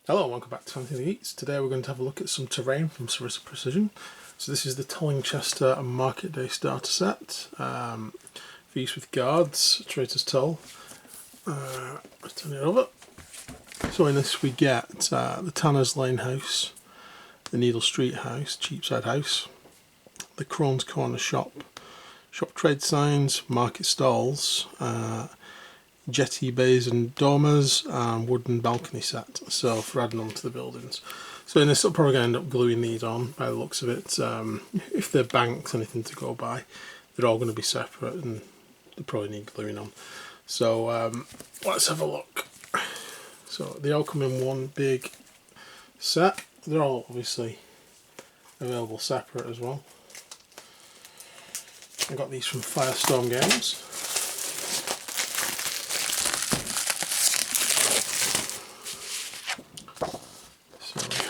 Hello and welcome back to Anthony Eats. Today we're going to have a look at some terrain from Sarissa Precision. So this is the Tollington Market Day starter set for use with guards, Traitors Toll. Let's turn it over. So in this we get the Tanner's Lane house, the Needle Street house, Cheapside house, the Crone's Corner shop, shop trade signs, market stalls, jetty bays and dormers, and wooden balcony set, so for adding on to the buildings. So in this, I'm probably going to end up gluing these on by the looks of it. If they're banks, anything to go by, they're all going to be separate and they probably need gluing on. So let's have a look. So they all come in one big set. They're all obviously available separate as well. I got these from Firestorm Games.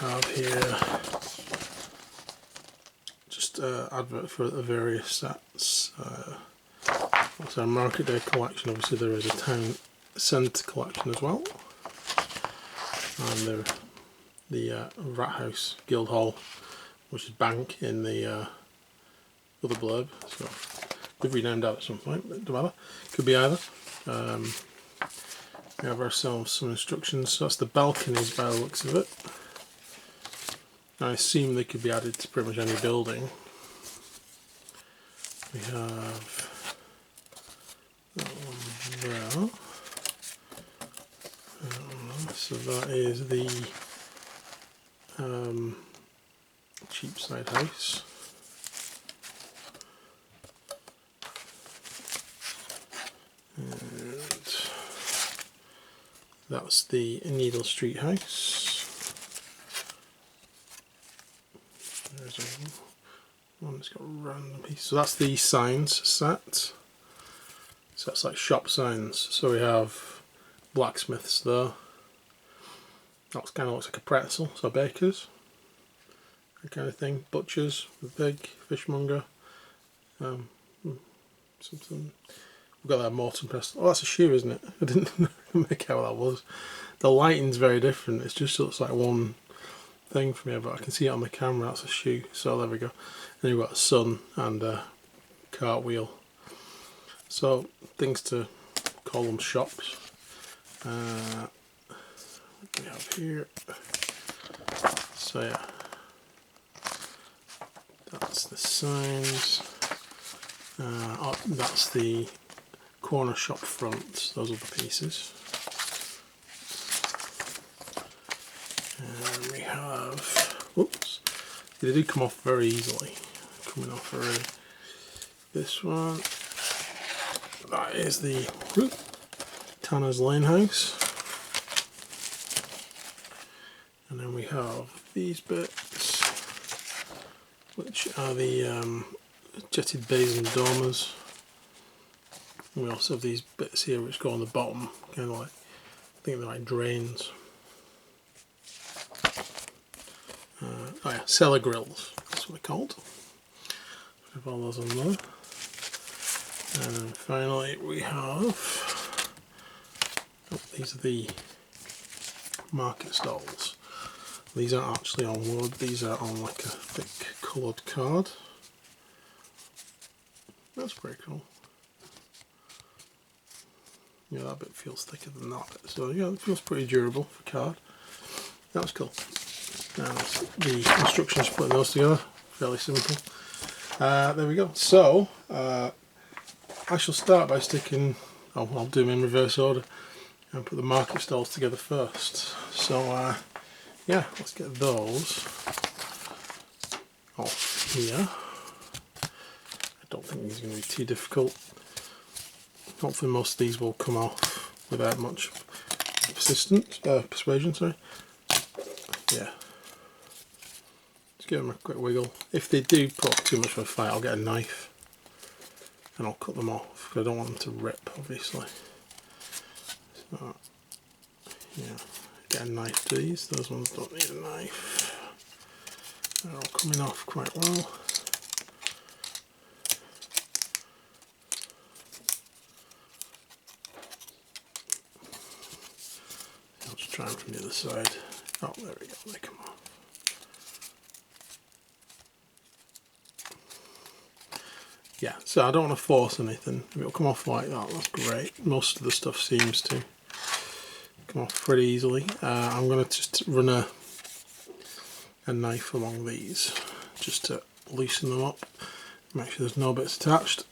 Have here just advert for the various sets. Also a Market Day collection. Obviously there is a Town Centre collection as well, and the Rat House Guild Hall, which is bank in the other blurb. So we've renamed out at some point, but don't matter. Could be either. We have ourselves some instructions. So that's the balconies by the looks of it. I assume they could be added to pretty much any building. We have that one there. So that is the Cheapside house. And that's the Needle Street house. There's one that's got random pieces. So that's the signs set. So that's like shop signs. So we have blacksmiths there. That kind of looks like a pretzel. So bakers, that kind of thing. Butchers, pig, fishmonger, something. We've got that Morton press. Oh, that's a shoe, isn't it? I didn't make out what that was. The lighting's very different. It just looks like one thing from here, but I can see it on the camera. That's a shoe. So there we go. Then you've got a sun and a cartwheel. So things to call them shops. What do we have here? So yeah, that's the signs. That's the corner shop front. Those are the pieces. And we have, whoops, they do come off very easily, coming off already. This one, that is the Tanner's Lane house. And then we have these bits, which are the jetted bays and dormers. And we also have these bits here which go on the bottom, kind of like, I think they're like drains. Oh yeah, cellar grills, that's what they're called. We have all those on there. And then finally we have, these are the market stalls. These aren't actually on wood, these are on like a thick coloured card. That's pretty cool. Yeah, that bit feels thicker than that bit. So yeah, it feels pretty durable for card. That was cool. And the instructions for putting those together, fairly simple. There we go. So I shall start by sticking, I'll do them in reverse order and put the market stalls together first. So yeah, let's get those off here. I don't think these are going to be too difficult. Hopefully most of these will come off without much persuasion, sorry. Yeah. Just give them a quick wiggle. If they do put up too much of a fight, I'll get a knife and I'll cut them off because I don't want them to rip, obviously. So, yeah, get a knife to these. Those ones don't need a knife. They're all coming off quite well. I'll just try them from the other side. Oh, there we go, they come off. Yeah, so I don't want to force anything. If it'll come off like that, that's great. Most of the stuff seems to come off pretty easily. I'm going to just run a knife along these just to loosen them up, make sure there's no bits attached.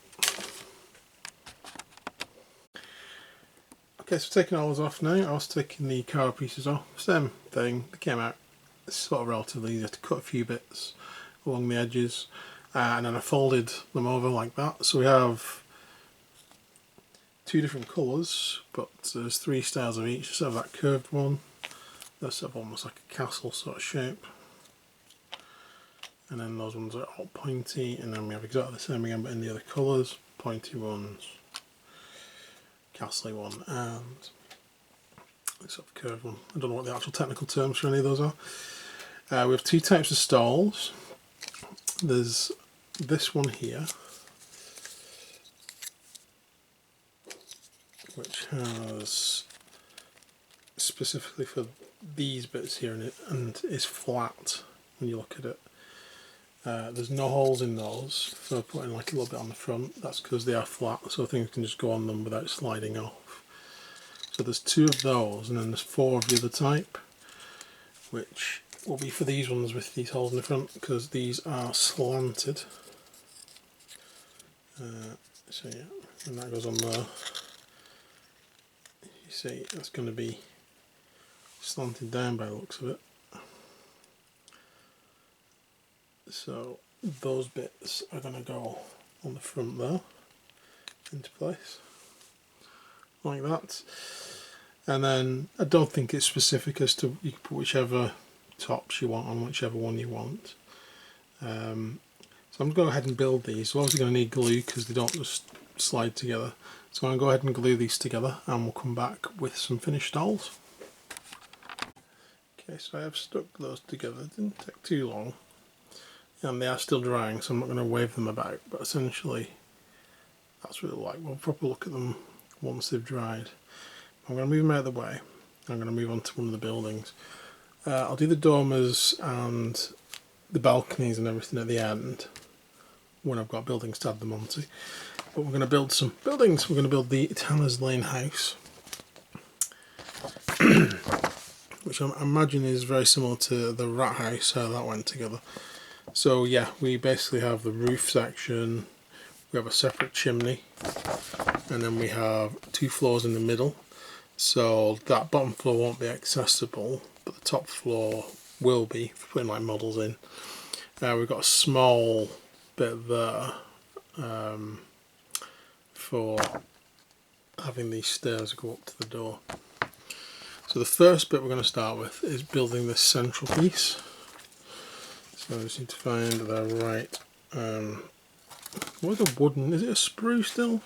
Okay, so taking all those off now. I was taking the car pieces off. Same thing, they came out sort of relatively easy. I had to cut a few bits along the edges. And then I folded them over like that. So we have two different colours, but there's three styles of each. So that curved one, that's sort of almost like a castle sort of shape. And then those ones are all pointy, and then we have exactly the same again, but in the other colours. Pointy ones, castle one, and sort of curved one. I don't know what the actual technical terms for any of those are. We have two types of stalls. There's this one here, which has specifically for these bits here in it, and is flat when you look at it. There's no holes in those for putting like a little bit on the front. That's because they are flat, so things can just go on them without sliding off. So there's two of those, and then there's four of the other type, which will be for these ones with these holes in the front, because these are slanted. So yeah, and that goes on there. You see, that's going to be slanted down by the looks of it. So those bits are going to go on the front there, into place, like that. And then I don't think it's specific as to, you can put whichever tops you want on whichever one you want. So I'm going to go ahead and build these. We're obviously going to need glue because they don't just slide together. So I'm going to go ahead and glue these together, and we'll come back with some finished stalls. Okay, so I have stuck those together. It didn't take too long. And they are still drying, so I'm not going to wave them about, but essentially that's what they're like. We'll probably look at them once they've dried. I'm going to move them out of the way. I'm going to move on to one of the buildings. I'll do the dormers and the balconies and everything at the end when I've got buildings to add them onto. But we're going to build some buildings. We're going to build the Tanner's Lane house, which I imagine is very similar to the rat house, how that went together. So yeah, we basically have the roof section, we have a separate chimney, and then we have two floors in the middle. So that bottom floor won't be accessible, but the top floor will be for putting like models in. We've got a small bit there for having these stairs go up to the door. So the first bit we're going to start with is building this central piece. So I just need to find the right, what's a wooden, is it a sprue still?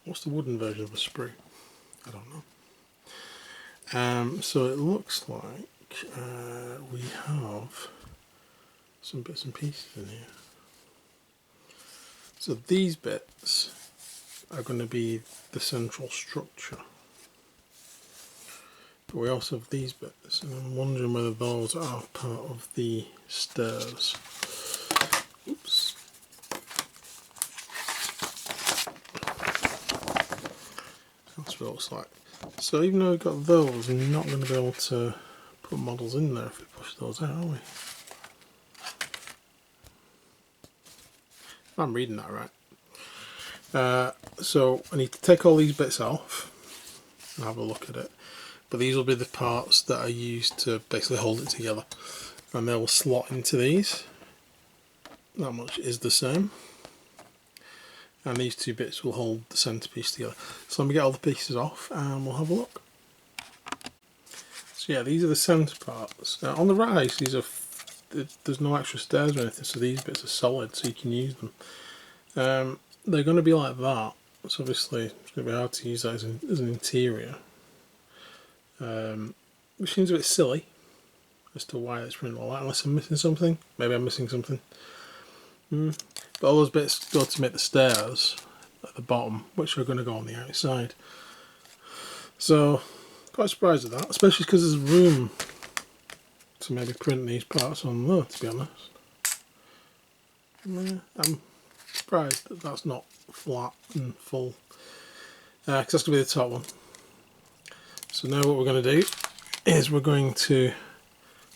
What's the wooden version of a sprue? I don't know. So it looks like we have some bits and pieces in here. So these bits are going to be the central structure. But we also have these bits, and I'm wondering whether those are part of the stairs. Oops. That's what it looks like. So even though we've got those, we're not going to be able to put models in there if we push those out, are we? If I'm reading that right. So I need to take all these bits off and have a look at it. But these will be the parts that are used to basically hold it together, and they will slot into these. That much is the same, and these two bits will hold the centrepiece together. So let me get all the pieces off and we'll have a look. So yeah, these are the centre parts. On the rise, these are there's no extra stairs or anything, so these bits are solid, so you can use them. They're going to be like that, so obviously it's going to be hard to use that as an interior. Which seems a bit silly as to why it's printed like that, unless I'm missing something. Maybe I'm missing something. But all those bits go to make the stairs at the bottom, which are going to go on the outside. So quite surprised at that, especially because there's room to maybe print these parts on there, to be honest. Yeah, I'm surprised that that's not flat and full, because that's going to be the top one. So now what we're going to do is we're going to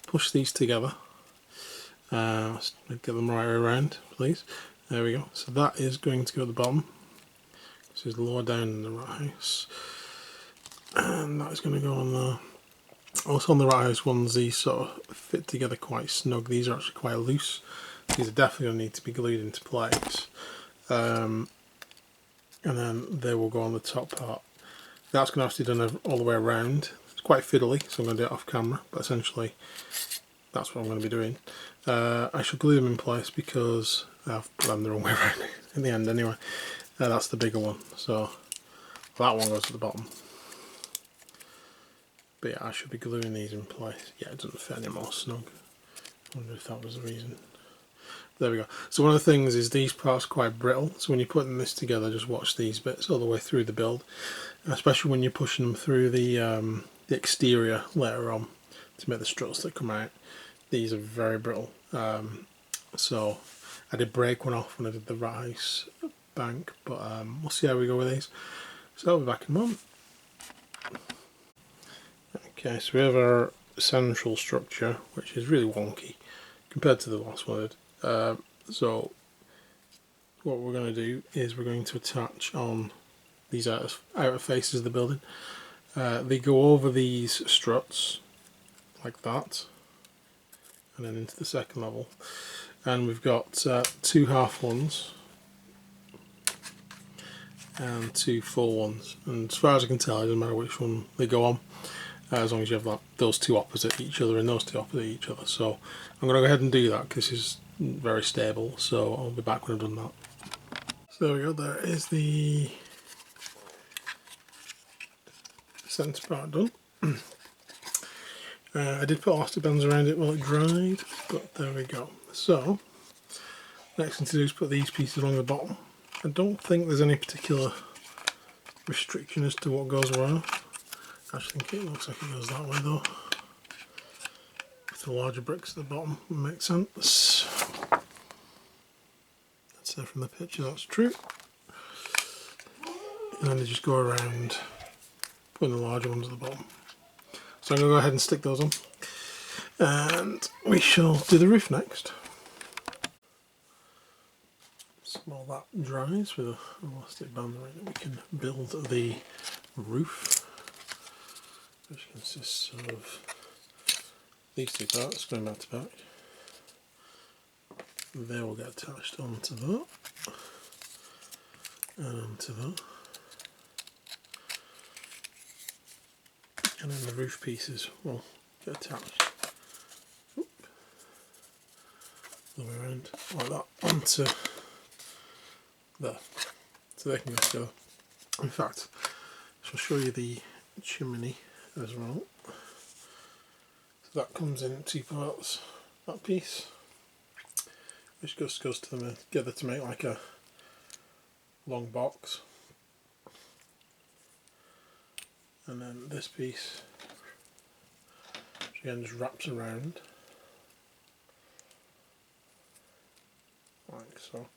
push these together. Let's get them right around, please. There we go. So that is going to go at the bottom. This is lower down in the rat house. And that is going to go on there. Also on the rat house ones, these sort of fit together quite snug. These are actually quite loose. These are definitely going to need to be glued into place. And then they will go on the top part. That's going to have to be done all the way around. It's quite fiddly, so I'm going to do it off camera, but essentially that's what I'm going to be doing. I should glue them in place because I've put them the wrong way around in the end anyway. That's the bigger one, so that one goes to the bottom. But yeah, I should be gluing these in place. Yeah, it doesn't fit any more snug. I wonder if that was the reason. There we go. So one of the things is these parts are quite brittle, so when you're putting this together, just watch these bits all the way through the build, especially when you're pushing them through the exterior later on to make the struts that come out. These are very brittle. So I did break one off when I did the rat house bank, but we'll see how we go with these. So I'll be back in a moment. Okay, so we have our central structure, which is really wonky compared to the last one I did. So what we're going to do is we're going to attach on these outer faces of the building. They go over these struts like that, and then into the second level. And we've got 2 half ones and 2 full ones. And as far as I can tell, it doesn't matter which one they go on, as long as you have those 2 opposite each other and those 2 opposite each other. So I'm going to go ahead and do that because this is very stable, so I'll be back when I've done that. So there we go, there is the centre part done. I did put elastic bands around it while it dried, but there we go. So next thing to do is put these pieces along the bottom. I don't think there's any particular restriction as to what goes where. I actually think it looks like it goes that way though. With the larger bricks at the bottom, it makes sense. That's there from the picture, that's true. And then they just go around putting the larger ones at the bottom. So I'm going to go ahead and stick those on. And we shall do the roof next. So while that dries with an elastic band around it, we can build the roof, which consists of these 2 parts going back to back. They will get attached onto that and onto that. And then the roof pieces will get attached the way around like that onto there, so they can go together. In fact, I shall show you the chimney as well. So that comes in 2 parts, that piece, which just goes together to make like a long box. And then this piece, which again just wraps around, like so.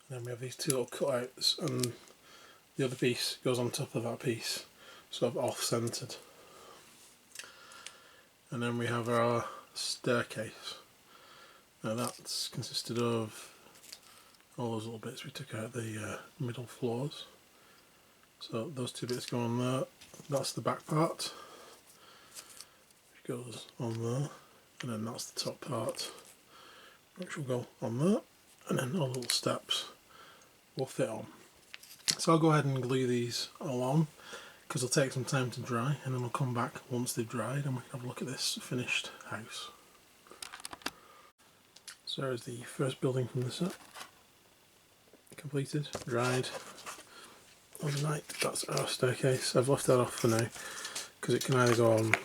And then we have these 2 little cutouts, and the other piece goes on top of that piece, sort of off-centred. And then we have our staircase. Now that's consisted of all those little bits we took out the middle floors. So those 2 bits go on there. That's the back part, which goes on there, and then that's the top part, which will go on there, and then all the little steps will fit on. So I'll go ahead and glue these all on because it'll take some time to dry, and then we'll come back once they've dried and we can have a look at this finished house. So there's the first building from the set. Completed, dried overnight. That's our staircase. I've left that off for now because it can either go on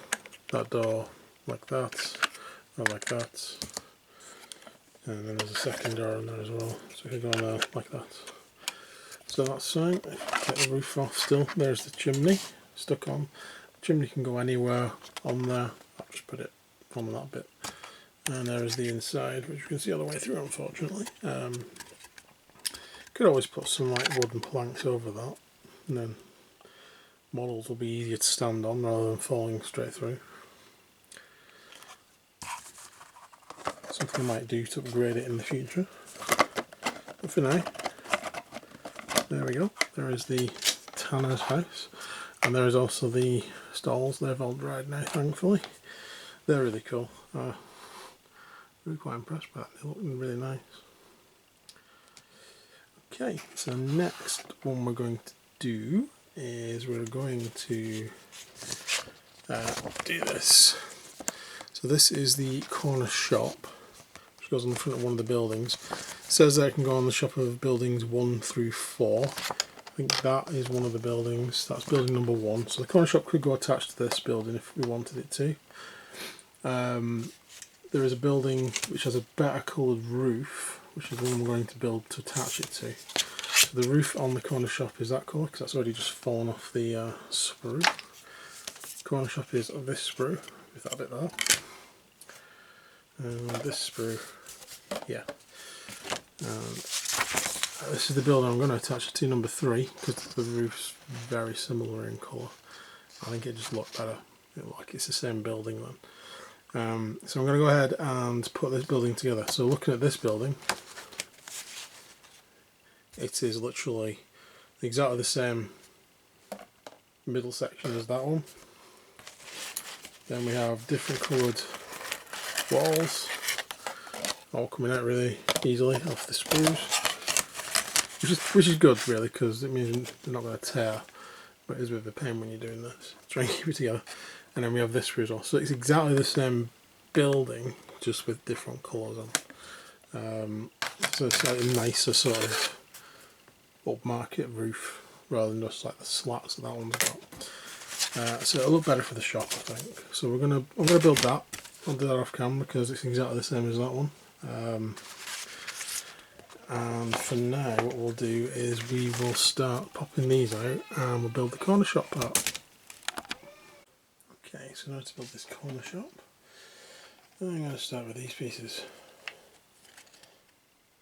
that door like that or like that, and then there's a second door on there as well, so it can go on there like that. so that's fine. Get the roof off still. There's the chimney stuck on. The chimney can go anywhere on there. I'll just put it on that bit. And there is the inside, which you can see all the way through, unfortunately. Could always put some like wooden planks over that, and then models will be easier to stand on rather than falling straight through. Something I might do to upgrade it in the future. But for now, there we go. There is the tanner's house, and there is also the stalls. They've all dried now, thankfully. They're really cool. Really quite impressed by that. They look really nice. Okay, so next one we're going to do is we're going to do this. So this is the corner shop, which goes on the front of one of the buildings. It says that it can go on the shop of buildings 1 through 4. I think that is one of the buildings. That's building number 1. So the corner shop could go attached to this building if we wanted it to. There is a building which has a better coloured roof, which is the one we're going to build to attach it to. So the roof on the corner shop is that colour, because that's already just fallen off the sprue. The corner shop is this sprue, with that bit there. And this sprue, yeah. And this is the building I'm going to attach it to, number 3, because the roof's very similar in colour. I think it just looked better. It looked like it's the same building then. So I'm going to go ahead and put this building together. So looking at this building, it is literally exactly the same middle section as that one. Then we have different coloured walls, all coming out really easily off the sprues, which is good really, because it means they're not going to tear, but it is a bit of a pain when you're doing this. Try and keep it together. And then we have this sprue as well. So it's exactly the same building, just with different colours on. So it's like a nicer sort of upmarket roof, rather than just like the slats that one's got. So it'll look better for the shop, I think. So I'm gonna build that. I'll do that off camera because it's exactly the same as that one. And for now, what we'll do is we will start popping these out, and we'll build the corner shop part. Okay, so now to build this corner shop, I'm going to start with these pieces.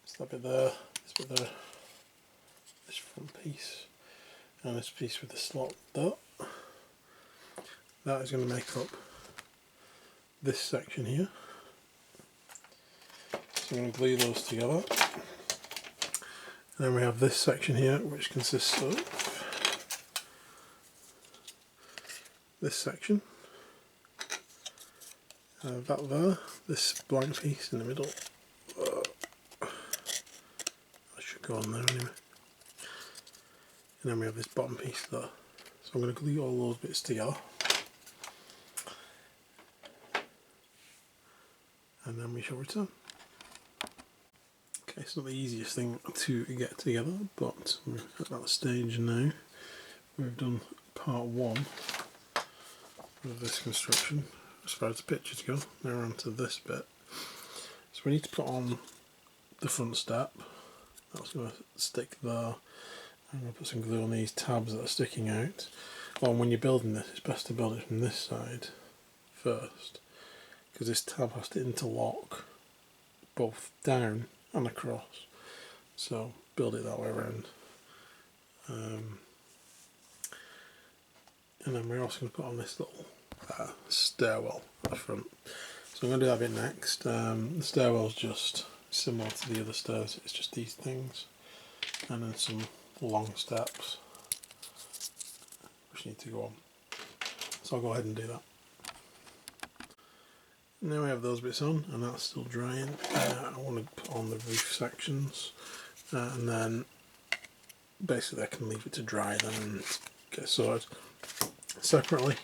So that bit there, this bit there, this front piece, and this piece with the slot there. That is going to make up this section here. So I'm going to glue those together. And then we have this section here, which consists of this section. That there, this blank piece in the middle. That should go on there anyway. And then we have this bottom piece there. So I'm going to glue all those bits together. And then we shall return. Okay, it's not the easiest thing to get together, but we're at that stage now. We've done part 1 of this construction. As far as the pictures go, now we're on to this bit. So we need to put on the front step. That's going to stick there. I'm going to put some glue on these tabs that are sticking out. Well, when you're building this, it's best to build it from this side first, because this tab has to interlock both down and across. So build it that way around. And then we're also going to put on this little stairwell at the front. So I'm going to do that bit next. The stairwell is just similar to the other stairs, it's just these things, and then some long steps which need to go on. So I'll go ahead and do that. Now we have those bits on, and that's still drying. I want to put on the roof sections, and then basically I can leave it to dry then and get sorted. Separately,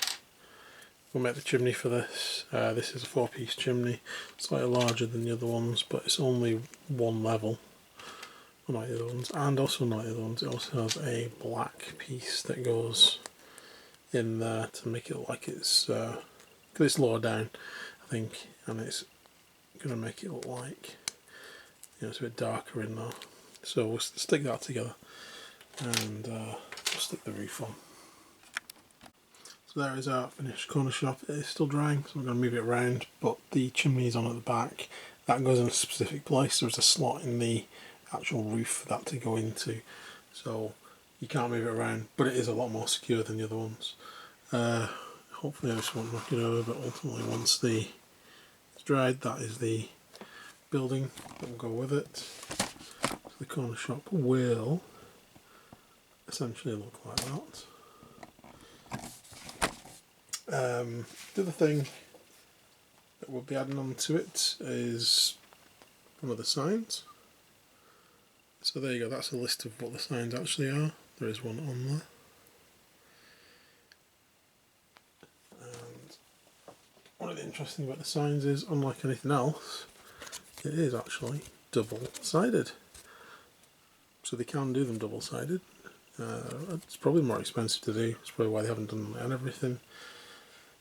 we'll make the chimney for this. This is a 4-piece chimney, slightly larger than the other ones, but it's only one level, unlike the other ones, and also unlike the other ones, it also has a black piece that goes in there to make it look like it's, because it's lower down, I think, and it's going to make it look like, you know, it's a bit darker in there. So we'll stick that together. and stick the roof on. So there is our finished corner shop. It is still drying, so I'm going to move it around, but the chimney is on at the back. That goes in a specific place. There's a slot in the actual roof for that to go into, so you can't move it around, but it is a lot more secure than the other ones. Hopefully this won't knock it over, but ultimately once it's dried, that is the building that will go with it. So the corner shop will essentially look like that. The other thing that we'll be adding on to it is one of the signs. So there you go, that's a list of what the signs actually are. There is one on there. And one of the interesting about the signs is, unlike anything else, it is actually double-sided. So they can do them double-sided. It's probably more expensive to do, that's probably why they haven't done it on everything.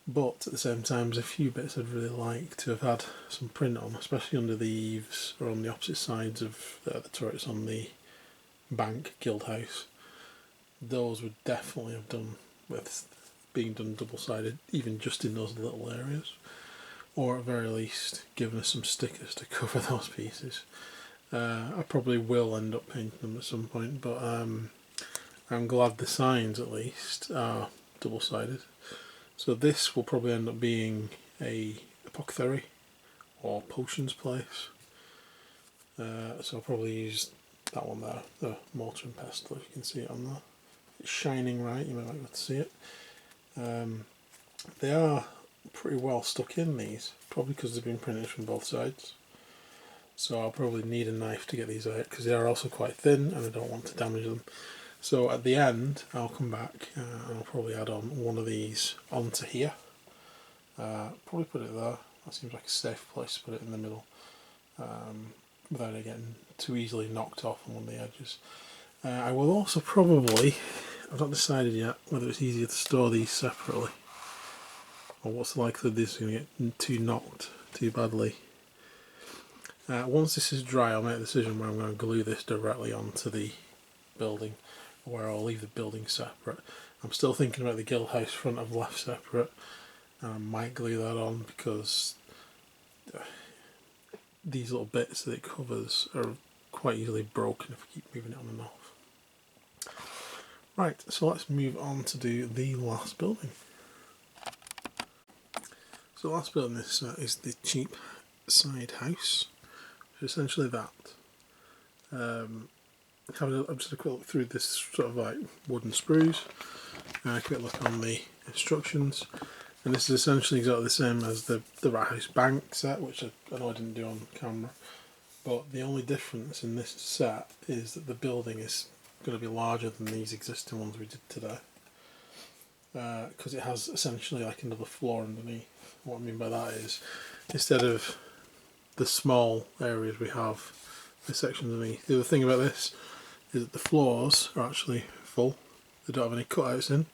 But at the same time, there's a few bits I'd really like to have had some print on, especially under the eaves or on the opposite sides of the turrets on the bank guild house. Those would definitely have done with being done double-sided, even just in those little areas, or at very least given us some stickers to cover those pieces. I probably will end up painting them at some point, but I'm glad the signs at least are double-sided. So this will probably end up being a apothecary or potions place. So I'll probably use that one there, the mortar and pestle, if you can see it on there. It's shining right, you might not be able to see it. They are pretty well stuck in, these, probably because they've been printed from both sides. So I'll probably need a knife to get these out, because they are also quite thin and I don't want to damage them. So at the end I'll come back and I'll probably add on one of these onto here. Probably put it there, that seems like a safe place to put it in the middle, without it getting too easily knocked off on one of the edges. I will also probably, I've not decided yet whether it's easier to store these separately, or what's the likelihood this is going to get too knocked too badly. Once this is dry, I'll make a decision where I'm going to glue this directly onto the building, or where I'll leave the building separate. I'm still thinking about the guild house front I've left separate, and I might glue that on because these little bits that it covers are quite easily broken if I keep moving it on and off. Right, so let's move on to do the last building. So the last building is the cheap side house. Essentially that. I've just had a quick look through this sort of like wooden sprues, a quick look on the instructions, and this is essentially exactly the same as the Rat House Bank set, which I know I didn't do on camera, but the only difference in this set is that the building is going to be larger than these existing ones we did today, because it has essentially like another floor underneath. What I mean by that is, instead of the small areas we have, this section underneath. The other thing about this is that the floors are actually full. They don't have any cutouts in,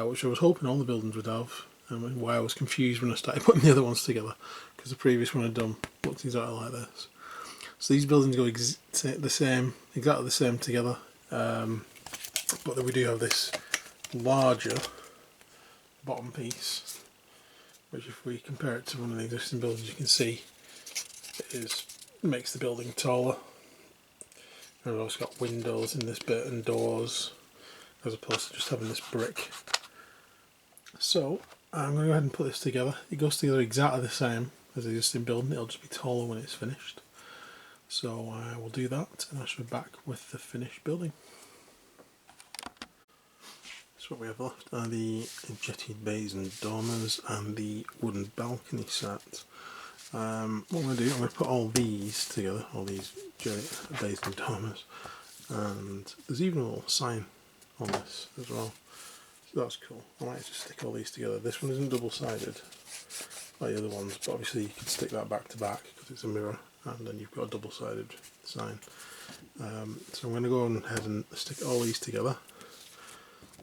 which I was hoping all the buildings would have, and why I was confused when I started putting the other ones together, because the previous one I'd done looked exactly like this. So these buildings go exactly the same together, but then we do have this larger bottom piece, which if we compare it to one of the existing buildings, you can see it makes the building taller. And we've also got windows in this bit and doors, as opposed to just having this brick. So I'm going to go ahead and put this together. It goes together exactly the same as the existing building, it'll just be taller when it's finished. So I will do that and I shall be back with the finished building. So what we have left are the jettied bays and dormers and the wooden balcony set. What I'm going to do, I'm going to put all these together, all these bays and dormers, and there's even a little sign on this as well, so that's cool. I might just stick all these together. This one isn't double-sided like the other ones, but obviously you can stick that back to back because it's a mirror, and then you've got a double-sided sign. So I'm going to go ahead and stick all these together.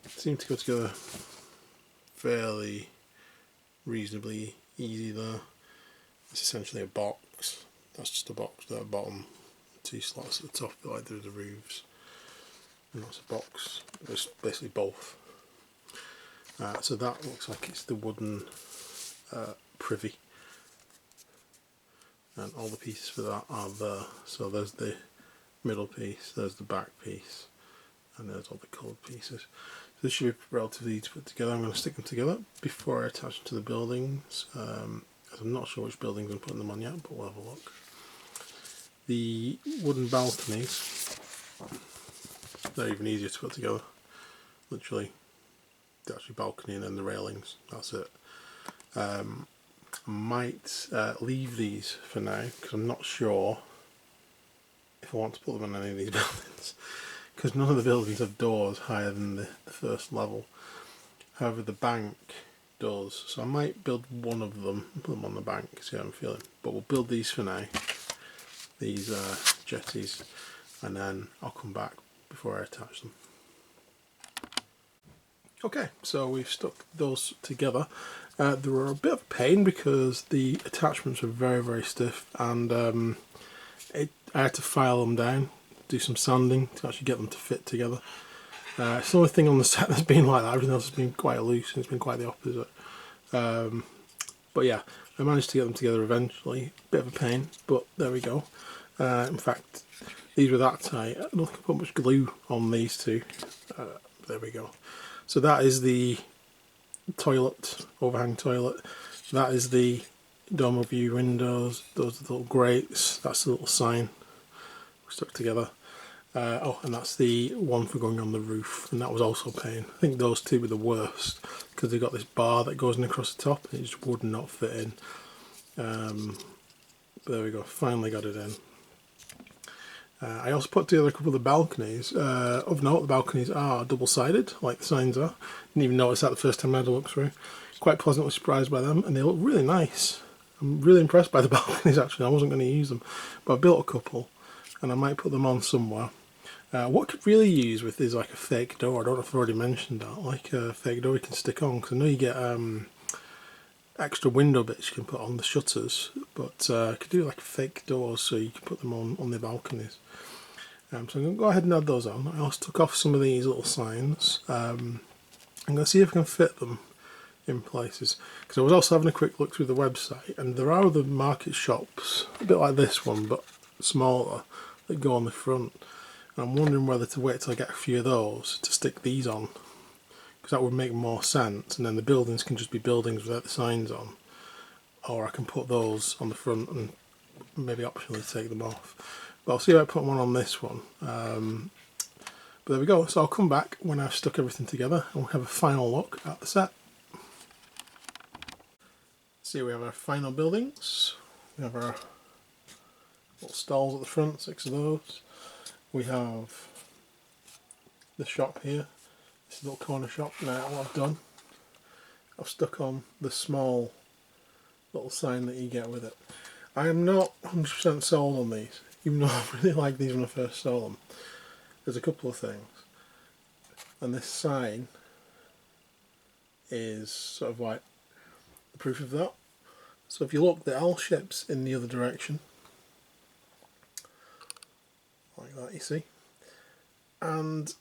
They seem to go together fairly reasonably easy there. It's essentially a box. That's just a box with that bottom, two slots at the top like the roofs. and that's a box. It's basically both. So that looks like it's the wooden privy, and all the pieces for that are there. So there's the middle piece, there's the back piece, and there's all the coloured pieces. So this should be relatively easy to put together. I'm going to stick them together before I attach them to the buildings, as I'm not sure which buildings I'm putting them on yet, but we'll have a look. The wooden balconies, they're even easier to put together. Literally, the actual balcony and then the railings, that's it. I might leave these for now, because I'm not sure if I want to put them on any of these buildings, because none of the buildings have doors higher than the first level. However, the bank does, so I might build one of them and put them on the bank, see how I'm feeling. But we'll build these for now, these jetties, and then I'll come back before I attach them. Okay, so we've stuck those together. They were a bit of a pain because the attachments were very, very stiff, and I had to file them down, do some sanding to actually get them to fit together. It's the only thing on the set that's been like that. Everything else has been quite loose, and it's been quite the opposite. But yeah, I managed to get them together eventually. Bit of a pain, but there we go. In fact, these were that tight. I don't think I put much glue on these two. There we go. So that is the toilet, overhang toilet. That is the dormer view windows. Those are the little grates. That's the little sign we stuck together. Oh, and that's the one for going on the roof, and that was also a pain. I think those two were the worst because they've got this bar that goes in across the top and it just would not fit in. But there we go, finally got it in. I also put together a couple of the balconies. Of note, the balconies are double-sided, like the signs are. Didn't even notice that the first time I had a look through. Quite pleasantly surprised by them, and they look really nice. I'm really impressed by the balconies actually. I wasn't going to use them, but I built a couple, and I might put them on somewhere. What I could really use with is like a fake door. I don't know if I've already mentioned that. Like a fake door you can stick on, because I know you get extra window bits you can put on the shutters, but I could do like fake doors so you can put them on the balconies. So I'm going to go ahead and add those on. I also took off some of these little signs. I'm going to see if I can fit them in places, because I was also having a quick look through the website, and there are other market shops, a bit like this one but smaller, that go on the front. And I'm wondering whether to wait till I get a few of those to stick these on, because that would make more sense, and then the buildings can just be buildings without the signs on, or I can put those on the front and maybe optionally take them off. But I'll see if I put one on this one. But there we go, so I'll come back when I've stuck everything together and we'll have a final look at the set. So here we have our final buildings. We have our little stalls at the front, 6 of those. We have the shop here, this little corner shop. Now what I've done, I've stuck on the small little sign that you get with it. I am not 100% sold on these, even though I really liked these when I first saw them. There's a couple of things, and this sign is sort of like the proof of that. So if you look, the L shape's in the other direction, like that, you see, and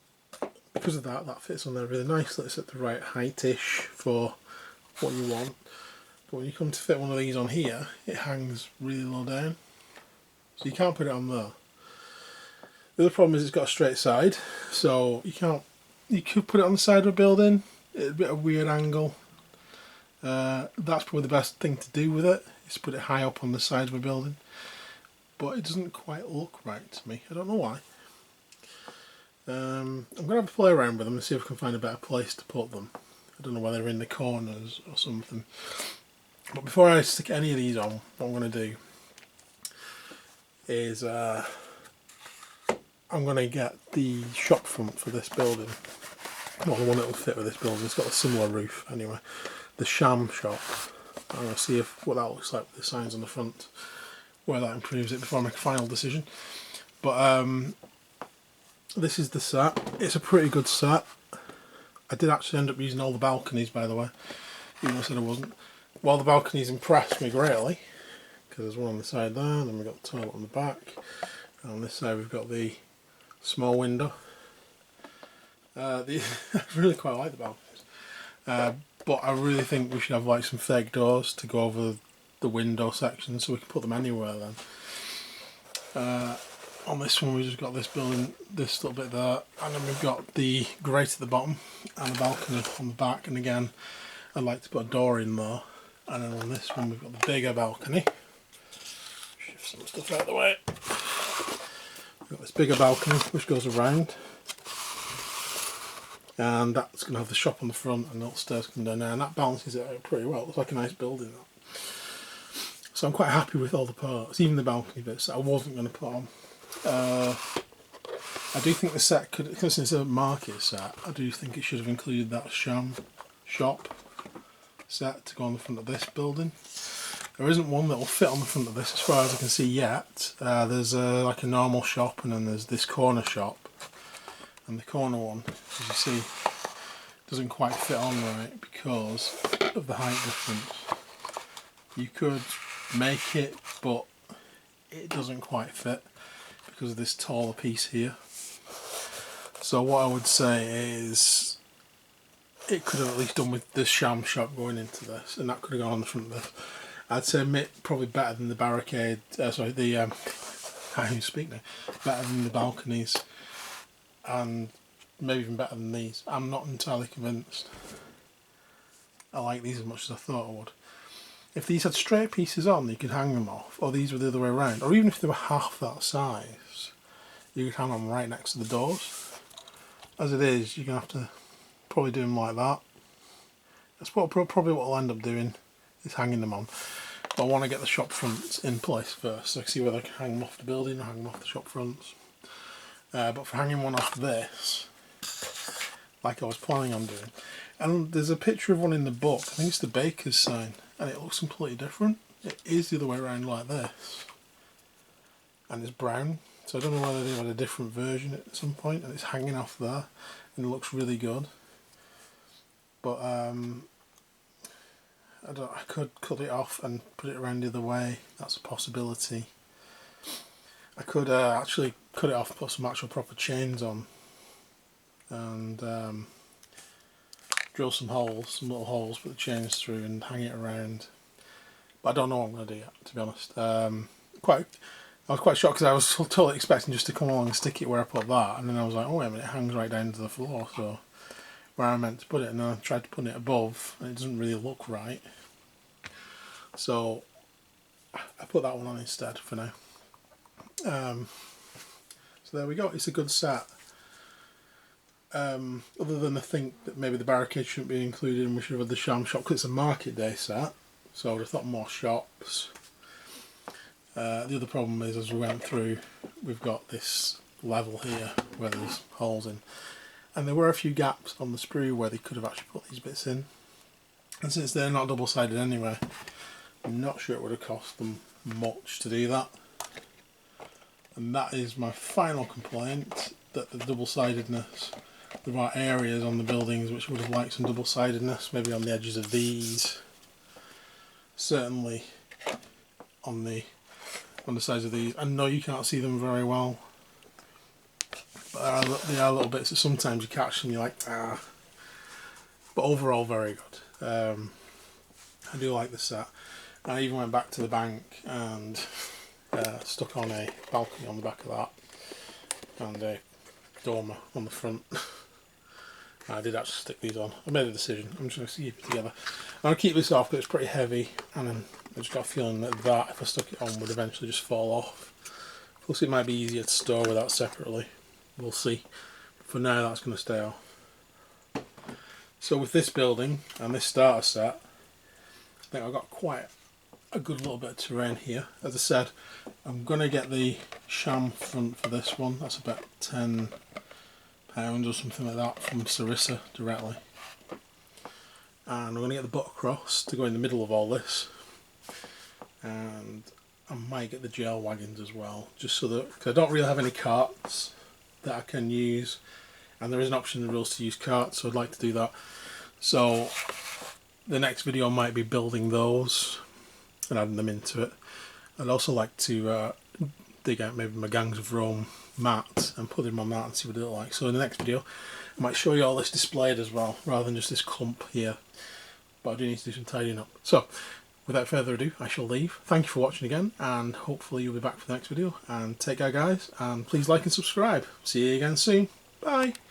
because of that, that fits on there really nicely. It's at the right height-ish for what you want. But when you come to fit one of these on here, it hangs really low down, so you can't put it on there. The other problem is it's got a straight side, so you can't. You could put it on the side of a building. It's a bit of a weird angle. That's probably the best thing to do with it, is to put it high up on the side of a building. But it doesn't quite look right to me. I don't know why. I'm going to have a play around with them and see if I can find a better place to put them. I don't know whether they're in the corners or something. But before I stick any of these on, what I'm going to do is I'm going to get the shop front for this building. Not the one that will fit with this building, it's got a similar roof anyway. The sham shop. I'm going to see what that looks like with the signs on the front, where that improves it before I make a final decision. But this is the set. It's a pretty good set. I did actually end up using all the balconies, by the way, even though I said I wasn't. Well, the balconies impressed me greatly, because there's one on the side there, and then we've got the toilet on the back, and on this side we've got the small window. I really quite like the balconies, but I really think we should have like some fake doors to go over the window section, so we can put them anywhere then. On this one, we just got this building, this little bit there, and then we've got the grate at the bottom and the balcony on the back. And again, I'd like to put a door in there. And then on this one, we've got the bigger balcony. Shift some stuff out of the way. We've got this bigger balcony which goes around, and that's going to have the shop on the front and the stairs come down there, and that balances it out pretty well. It looks like a nice building. So I'm quite happy with all the parts, even the balcony bits that I wasn't going to put on. I do think the set could, because it's a market set, I do think it should have included that sham shop set to go on the front of this building. There isn't one that will fit on the front of this as far as I can see yet. There's like a normal shop, and then there's this corner shop, and the corner one, as you see, doesn't quite fit on right because of the height difference. You could make it, but it doesn't quite fit because of this taller piece here. So what I would say is it could have at least done with this sham shop going into this, and that could have gone on the front of this. I'd say probably better than the barricade, I can't even speak now, better than the balconies, and maybe even better than these. I'm not entirely convinced I like these as much as I thought I would. If these had straight pieces on, you could hang them off, or these were the other way around, or even if they were half that size, you could hang them right next to the doors. As it is, you're going to have to probably do them like that. That's probably what I'll end up doing, is hanging them on. But I want to get the shop fronts in place first, so I can see whether I can hang them off the building or hang them off the shop fronts. But for hanging one off this, like I was planning on doing, and there's a picture of one in the book, I think it's the baker's sign, and it looks completely different. It is the other way around like this, and it's brown, so I don't know whether they had a different version at some point, and it's hanging off there, and it looks really good. But I could cut it off and put it around the other way. That's a possibility. I could actually cut it off and put some actual proper chains on, and drill some little holes, put the chains through and hang it around. But I don't know what I'm going to do yet, to be honest. I was quite shocked because I was totally expecting just to come along and stick it where I put that, and then I was like, oh wait a minute, it hangs right down to the floor, so where I meant to put it, and then I tried to put it above, and it doesn't really look right. So I put that one on instead for now. So there we go, it's a good set. Other than I think that maybe the barricade shouldn't be included and we should have had the sham shop because it's a market day set, so I would have thought more shops. The other problem is, as we went through, we've got this level here where there's holes in, and there were a few gaps on the sprue where they could have actually put these bits in, and since they're not double sided anyway, I'm not sure it would have cost them much to do that. And that is my final complaint, that the double sidedness, there are areas on the buildings which would have liked some double sidedness, maybe on the edges of these, certainly on the sides of these. I know you can't see them very well, but there are little bits that sometimes you catch and you're like, ah. But overall, very good. I do like the set. I even went back to the bank and stuck on a balcony on the back of that and a dormer on the front. I did actually stick these on. I made a decision. I'm just going to keep it together. I'll keep this off because it's pretty heavy, and then I just got a feeling that if I stuck it on, would eventually just fall off. Plus it might be easier to store without separately. We'll see. For now, that's going to stay off. So with this building and this starter set, I think I've got quite a good little bit of terrain here. As I said, I'm going to get the sham front for this one. That's about £10 or something like that from Sarissa directly. And we're going to get the butt across to go in the middle of all this. And I might get the gel wagons as well, just so that, because I don't really have any carts that I can use, and there is an option in the rules to use carts, so I'd like to do that. So the next video might be building those and adding them into it. I'd also like to dig out maybe my Gangs of Rome mat and put it in my mat and see what it looks like. So in the next video I might show you all this displayed as well, rather than just this clump here. But I do need to do some tidying up. So without further ado, I shall leave. Thank you for watching again, and hopefully you'll be back for the next video. And take care guys, and please like and subscribe. See you again soon. Bye.